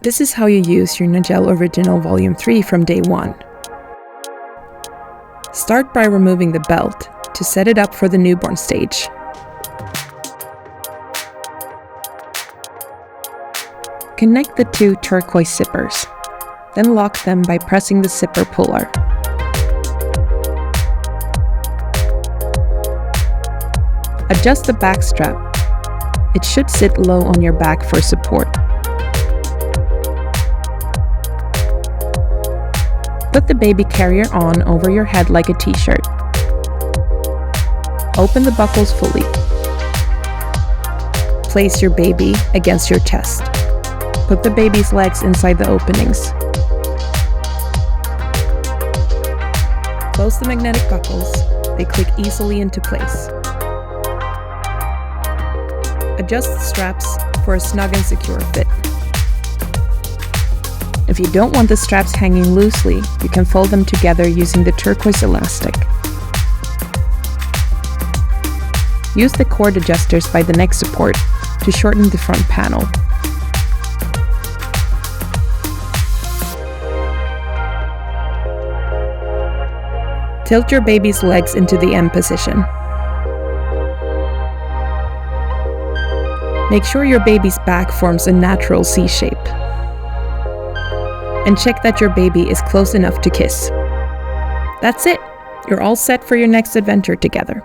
This is how you use your Najell Original Volume 3 from day 1. Start by removing the belt to set it up for the newborn stage. Connect the 2 turquoise zippers, then lock them by pressing the zipper puller. Adjust the back strap. It should sit low on your back for support. Put the baby carrier on over your head like a t-shirt. Open the buckles fully. Place your baby against your chest. Put the baby's legs inside the openings. Close the magnetic buckles. They click easily into place. Adjust the straps for a snug and secure fit. If you don't want the straps hanging loosely, you can fold them together using the turquoise elastic. Use the cord adjusters by the neck support to shorten the front panel. Tilt your baby's legs into the M position. Make sure your baby's back forms a natural C shape. And check that your baby is close enough to kiss. That's it! You're all set for your next adventure together.